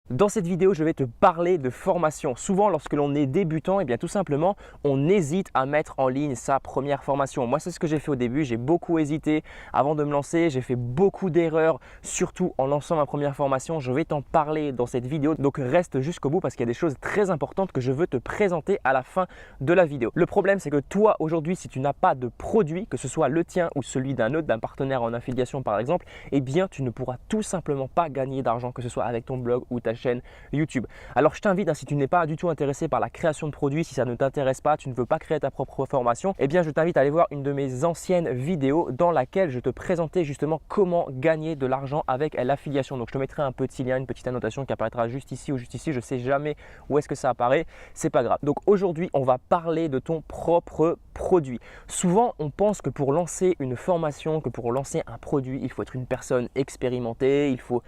Dans cette vidéo, je vais te parler de formation. Souvent, lorsque l'on est débutant, eh bien, tout simplement, on hésite à mettre en ligne sa première formation. Moi, c'est ce que j'ai fait au début. J'ai beaucoup hésité avant de me lancer. J'ai fait beaucoup d'erreurs, surtout en lançant ma première formation. Je vais t'en parler dans cette vidéo. Donc, reste jusqu'au bout parce qu'il y a des choses très importantes que je veux te présenter à la fin de la vidéo. Le problème, c'est que toi, aujourd'hui, si tu n'as pas de produit, que ce soit le tien ou celui d'un autre, d'un partenaire en affiliation par exemple, eh bien, tu ne pourras tout simplement pas gagner d'argent, que ce soit avec ton blog ou ta chaîne YouTube. Alors je t'invite, si tu n'es pas du tout intéressé par la création de produits, si ça ne t'intéresse pas, tu ne veux pas créer ta propre formation, eh bien je t'invite à aller voir une de mes anciennes vidéos dans laquelle je te présentais justement comment gagner de l'argent avec l'affiliation. Donc je te mettrai un petit lien, une petite annotation qui apparaîtra juste ici ou juste ici, je ne sais jamais où est-ce que ça apparaît, c'est pas grave. Donc aujourd'hui on va parler de ton propre produit. Souvent on pense que pour lancer une formation, que pour lancer un produit, il faut être une personne expérimentée, il faut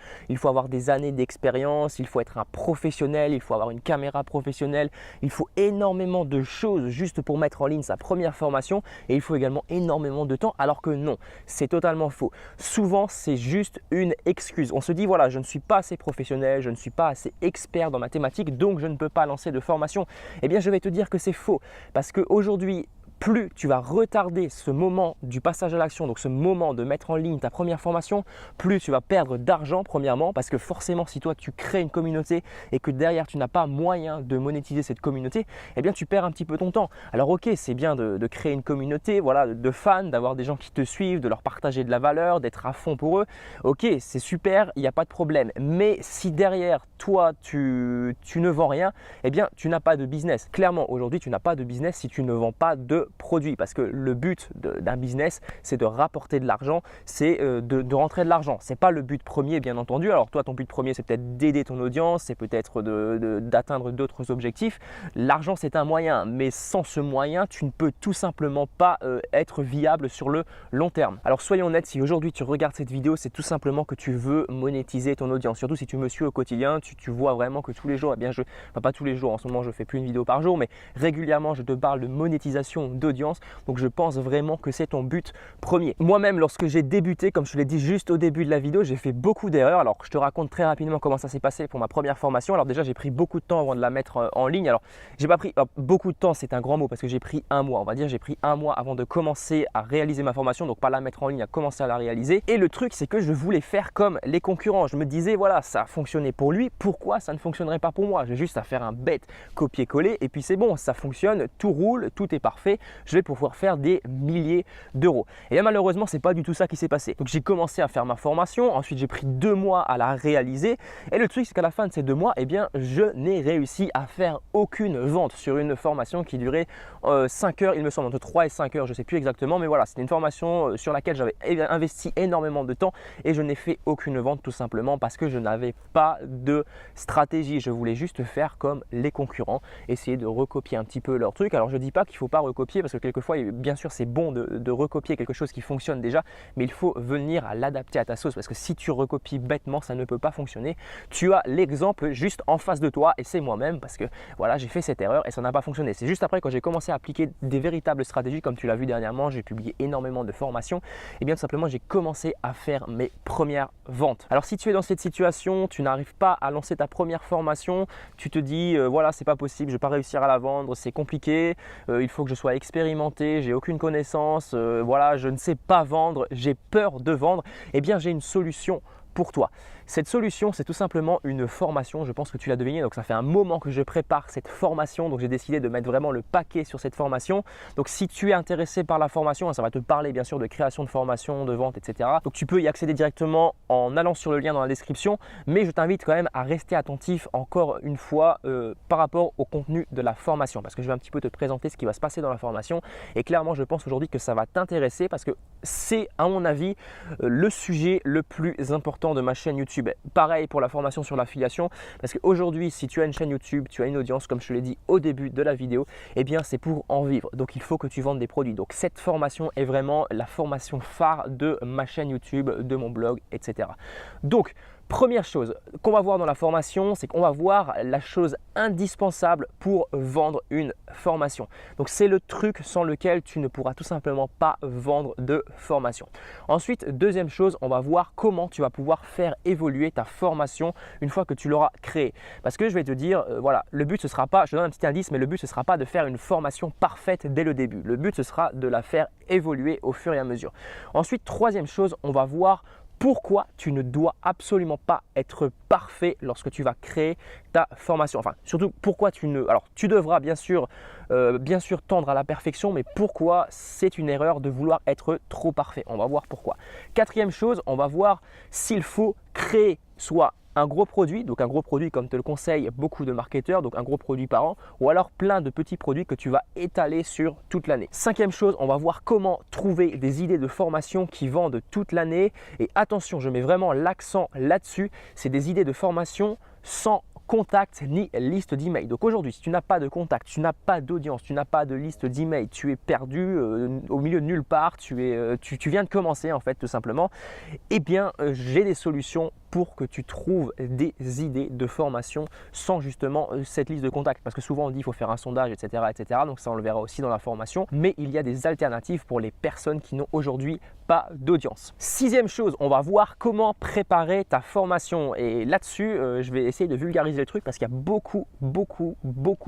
avoir des années d'expérience, il faut être un professionnel, il faut avoir une caméra professionnelle, il faut énormément de choses juste pour mettre en ligne sa première formation et il faut également énormément de temps, alors que non, c'est totalement faux. Souvent, c'est juste une excuse. On se dit voilà, je ne suis pas assez professionnel, je ne suis pas assez expert dans ma thématique, donc je ne peux pas lancer de formation. Eh bien, je vais te dire que c'est faux parce qu'aujourd'hui, plus tu vas retarder ce moment du passage à l'action, donc ce moment de mettre en ligne ta première formation, plus tu vas perdre d'argent premièrement parce que forcément si toi tu crées une communauté et que derrière tu n'as pas moyen de monétiser cette communauté, eh bien tu perds un petit peu ton temps. Alors ok, c'est bien de créer une communauté, voilà, de fans, d'avoir des gens qui te suivent, de leur partager de la valeur, d'être à fond pour eux. Ok, c'est super, il n'y a pas de problème. Mais si derrière toi tu ne vends rien, eh bien tu n'as pas de business. Clairement aujourd'hui tu n'as pas de business si tu ne vends pas de produit parce que le but d'un business c'est de rapporter de l'argent, c'est de rentrer de l'argent. C'est pas le but premier bien entendu. Alors toi ton but premier c'est peut-être d'aider ton audience, c'est peut-être d'atteindre d'autres objectifs. L'argent c'est un moyen, mais sans ce moyen tu ne peux tout simplement pas être viable sur le long terme. Alors soyons honnêtes, si aujourd'hui tu regardes cette vidéo, c'est tout simplement que tu veux monétiser ton audience. Surtout si tu me suis au quotidien, tu vois vraiment que tous les jours, eh bien pas tous les jours, en ce moment je fais plus une vidéo par jour, mais régulièrement je te parle de monétisation d'audience, donc je pense vraiment que c'est ton but premier. Moi-même, lorsque j'ai débuté, comme je te l'ai dit juste au début de la vidéo, j'ai fait beaucoup d'erreurs. Alors je te raconte très rapidement comment ça s'est passé pour ma première formation. Alors déjà j'ai pris beaucoup de temps avant de la mettre en ligne. Alors j'ai pas pris beaucoup de temps, c'est un grand mot parce que j'ai pris un mois, on va dire j'ai pris un mois avant de commencer à réaliser ma formation, donc pas la mettre en ligne, à commencer à la réaliser. Et le truc c'est que je voulais faire comme les concurrents. Je me disais voilà, ça a fonctionné pour lui, pourquoi ça ne fonctionnerait pas pour moi? J'ai juste à faire un bête copier-coller et puis c'est bon, ça fonctionne, tout roule, tout est parfait. Je vais pouvoir faire des milliers d'euros. Et bien malheureusement, c'est pas du tout ça qui s'est passé. Donc j'ai commencé à faire ma formation, ensuite j'ai pris 2 mois à la réaliser. Et le truc, c'est qu'à la fin de ces 2 mois, eh bien, je n'ai réussi à faire aucune vente sur une formation qui durait 5 heures, il me semble, entre 3 et 5 heures, je ne sais plus exactement. Mais voilà, c'était une formation sur laquelle j'avais investi énormément de temps et je n'ai fait aucune vente tout simplement parce que je n'avais pas de stratégie. Je voulais juste faire comme les concurrents, essayer de recopier un petit peu leur truc. Alors je ne dis pas qu'il ne faut pas recopier parce que quelquefois, bien sûr, c'est bon de recopier quelque chose qui fonctionne déjà, mais il faut venir à l'adapter à ta sauce parce que si tu recopies bêtement, ça ne peut pas fonctionner. Tu as l'exemple juste en face de toi et c'est moi-même parce que voilà, j'ai fait cette erreur et ça n'a pas fonctionné. C'est juste après quand j'ai commencé à appliquer des véritables stratégies, comme tu l'as vu dernièrement, j'ai publié énormément de formations et bien tout simplement, j'ai commencé à faire mes premières ventes. Alors si tu es dans cette situation, tu n'arrives pas à lancer ta première formation, tu te dis voilà, c'est pas possible, je ne vais pas réussir à la vendre, c'est compliqué, il faut que je sois expérimenté, j'ai aucune connaissance, voilà, je ne sais pas vendre, j'ai peur de vendre, eh bien j'ai une solution pour toi. Cette solution, c'est tout simplement une formation, je pense que tu l'as deviné, donc ça fait un moment que je prépare cette formation, donc j'ai décidé de mettre vraiment le paquet sur cette formation. Donc si tu es intéressé par la formation, ça va te parler bien sûr de création de formation, de vente, etc. Donc tu peux y accéder directement en allant sur le lien dans la description, mais je t'invite quand même à rester attentif encore une fois par rapport au contenu de la formation, parce que je vais un petit peu te présenter ce qui va se passer dans la formation et clairement je pense aujourd'hui que ça va t'intéresser parce que c'est à mon avis le sujet le plus important de ma chaîne YouTube. Pareil pour la formation sur l'affiliation parce qu'aujourd'hui si tu as une chaîne YouTube, tu as une audience comme je te l'ai dit au début de la vidéo, eh bien c'est pour en vivre, donc il faut que tu vendes des produits. Donc cette formation est vraiment la formation phare de ma chaîne YouTube, de mon blog, etc. Donc Première chose qu'on va voir dans la formation, c'est qu'on va voir la chose indispensable pour vendre une formation. Donc c'est le truc sans lequel tu ne pourras tout simplement pas vendre de formation. Ensuite, deuxième chose, on va voir comment tu vas pouvoir faire évoluer ta formation une fois que tu l'auras créée. Parce que je vais te dire, voilà, le but ce sera pas, je te donne un petit indice, mais le but ce sera pas de faire une formation parfaite dès le début. Le but ce sera de la faire évoluer au fur et à mesure. Ensuite, troisième chose, on va voir pourquoi tu ne dois absolument pas être parfait lorsque tu vas créer ta formation. Enfin, surtout pourquoi tu ne… Alors, tu devras bien sûr tendre à la perfection, mais pourquoi c'est une erreur de vouloir être trop parfait. On va voir pourquoi. Quatrième chose, on va voir s'il faut créer soit un gros produit, donc un gros produit comme te le conseillent beaucoup de marketeurs, donc un gros produit par an, ou alors plein de petits produits que tu vas étaler sur toute l'année. Cinquième chose, on va voir comment trouver des idées de formation qui vendent toute l'année. Et attention, je mets vraiment l'accent là-dessus, c'est des idées de formation sans contact ni liste d'email. Donc aujourd'hui, si tu n'as pas de contact, tu n'as pas d'audience, tu n'as pas de liste d'email, tu es perdu au milieu de nulle part, tu viens de commencer en fait tout simplement, eh bien j'ai des solutions pour que tu trouves des idées de formation sans justement cette liste de contacts. Parce que souvent on dit qu'il faut faire un sondage, etc., etc. Donc ça on le verra aussi dans la formation. Mais il y a des alternatives pour les personnes qui n'ont aujourd'hui pas d'audience. Sixième chose, on va voir comment préparer ta formation. Et là-dessus, je vais essayer de vulgariser le truc parce qu'il y a beaucoup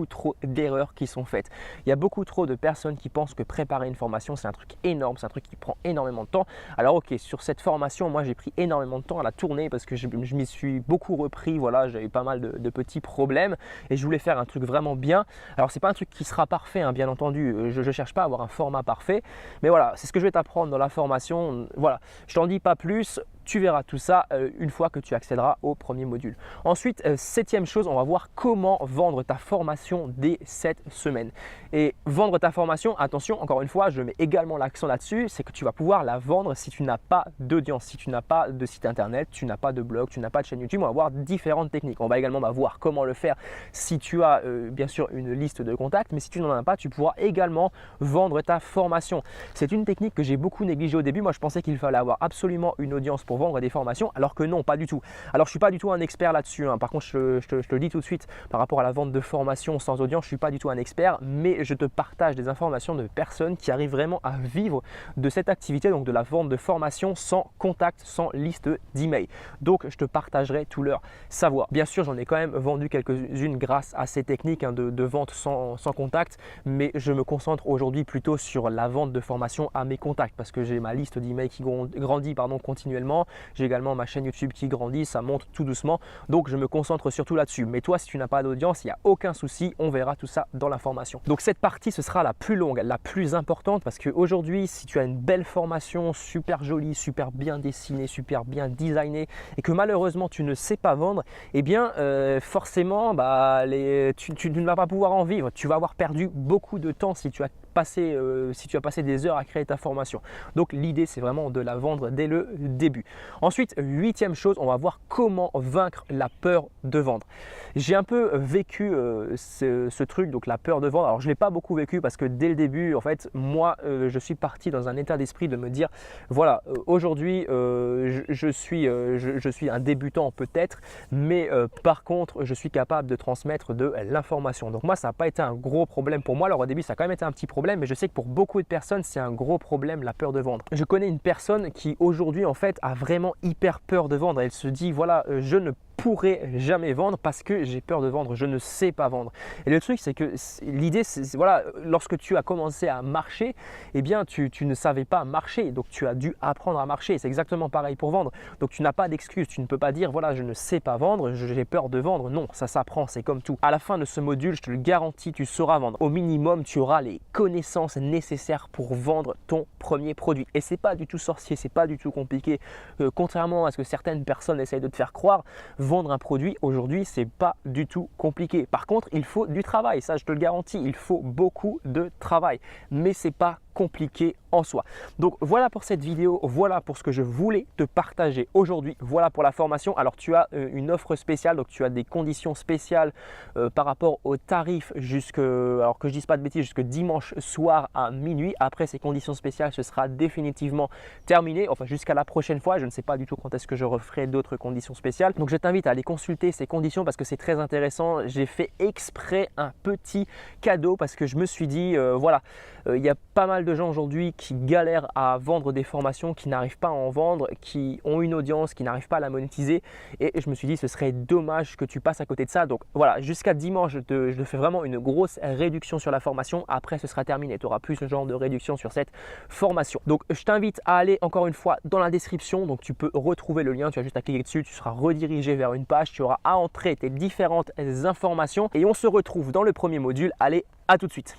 trop d'erreurs qui sont faites. Il y a beaucoup trop de personnes qui pensent que préparer une formation, c'est un truc énorme, c'est un truc qui prend énormément de temps. Alors ok, sur cette formation, moi j'ai pris énormément de temps à la tourner parce que je m'y suis beaucoup repris. Voilà, j'avais pas mal de petits problèmes et je voulais faire un truc vraiment bien. Alors c'est pas un truc qui sera parfait, hein, bien entendu. Je cherche pas à avoir un format parfait, mais voilà, c'est ce que je vais t'apprendre dans la formation. Voilà, je t'en dis pas plus. Tu verras tout ça une fois que tu accéderas au premier module. Ensuite, septième chose, on va voir comment vendre ta formation dès cette semaine. Et vendre ta formation, attention, encore une fois, je mets également l'accent là-dessus, c'est que tu vas pouvoir la vendre si tu n'as pas d'audience, si tu n'as pas de site internet, tu n'as pas de blog, tu n'as pas de chaîne YouTube. On va voir différentes techniques. On va également voir comment le faire si tu as bien sûr une liste de contacts, mais si tu n'en as pas, tu pourras également vendre ta formation. C'est une technique que j'ai beaucoup négligée au début. Moi, je pensais qu'il fallait avoir absolument une audience pour vendre des formations, alors que non, pas du tout. Alors je suis pas du tout un expert là-dessus, hein. Par contre je te le dis tout de suite, par rapport à la vente de formation sans audience, je suis pas du tout un expert, mais je te partage des informations de personnes qui arrivent vraiment à vivre de cette activité, donc de la vente de formation sans contact, sans liste d'email. Donc je te partagerai tout leur savoir. Bien sûr, j'en ai quand même vendu quelques-unes grâce à ces techniques, hein, de vente sans contact, mais je me concentre aujourd'hui plutôt sur la vente de formation à mes contacts parce que j'ai ma liste d'email qui grandit continuellement. J'ai également ma chaîne YouTube qui grandit, ça monte tout doucement. Donc, je me concentre surtout là-dessus. Mais toi, si tu n'as pas d'audience, il n'y a aucun souci. On verra tout ça dans la formation. Donc, cette partie, ce sera la plus longue, la plus importante parce qu'aujourd'hui, si tu as une belle formation, super jolie, super bien dessinée, super bien designée et que malheureusement, tu ne sais pas vendre, eh bien, forcément, tu ne vas pas pouvoir en vivre. Tu vas avoir perdu beaucoup de temps si tu as passé des heures à créer ta formation. Donc, l'idée, c'est vraiment de la vendre dès le début. Ensuite, huitième chose, on va voir comment vaincre la peur de vendre. J'ai un peu vécu ce truc, donc la peur de vendre. Alors, je ne l'ai pas beaucoup vécu parce que dès le début, en fait, moi, je suis parti dans un état d'esprit de me dire, voilà, aujourd'hui, je suis un débutant peut-être, mais par contre, je suis capable de transmettre de l'information. Donc, moi, ça n'a pas été un gros problème pour moi. Alors, au début, ça a quand même été un petit problème, mais je sais que pour beaucoup de personnes, c'est un gros problème, la peur de vendre. Je connais une personne qui aujourd'hui, en fait, a vraiment hyper peur de vendre. Elle se dit, voilà, je ne pourrais jamais vendre parce que j'ai peur de vendre, je ne sais pas vendre. Et le truc, c'est que l'idée, c'est voilà, lorsque tu as commencé à marcher, eh bien, tu ne savais pas marcher, donc tu as dû apprendre à marcher. C'est exactement pareil pour vendre. Donc, tu n'as pas d'excuse, tu ne peux pas dire, voilà, je ne sais pas vendre, j'ai peur de vendre. Non, ça s'apprend, c'est comme tout. À la fin de ce module, je te le garantis, tu sauras vendre. Au minimum, tu auras les connaissances nécessaires pour vendre ton premier produit. Et c'est pas du tout sorcier, c'est pas du tout compliqué. Contrairement à ce que certaines personnes essayent de te faire croire, vendre un produit aujourd'hui, c'est pas du tout compliqué. Par contre, il faut du travail, ça je te le garantis, il faut beaucoup de travail, mais c'est pas compliqué en soi. Donc voilà pour cette vidéo, voilà pour ce que je voulais te partager aujourd'hui, voilà pour la formation. Alors tu as une offre spéciale, donc tu as des conditions spéciales par rapport au tarif alors que je dise pas de bêtises, jusque dimanche soir à minuit. Après ces conditions spéciales, ce sera définitivement terminé, enfin jusqu'à la prochaine fois. Je ne sais pas du tout quand est-ce que je referai d'autres conditions spéciales. Donc je t'invite à aller consulter ces conditions parce que c'est très intéressant. J'ai fait exprès un petit cadeau parce que je me suis dit, voilà, il y a pas mal de gens aujourd'hui qui galèrent à vendre des formations, qui n'arrivent pas à en vendre, qui ont une audience, qui n'arrivent pas à la monétiser. Et je me suis dit, ce serait dommage que tu passes à côté de ça. Donc voilà, jusqu'à dimanche, je te fais vraiment une grosse réduction sur la formation. Après, ce sera terminé. Tu n'auras plus ce genre de réduction sur cette formation. Donc, je t'invite à aller encore une fois dans la description. Donc, tu peux retrouver le lien. Tu as juste à cliquer dessus. Tu seras redirigé vers une page. Tu auras à entrer tes différentes informations. Et on se retrouve dans le premier module. Allez, à tout de suite.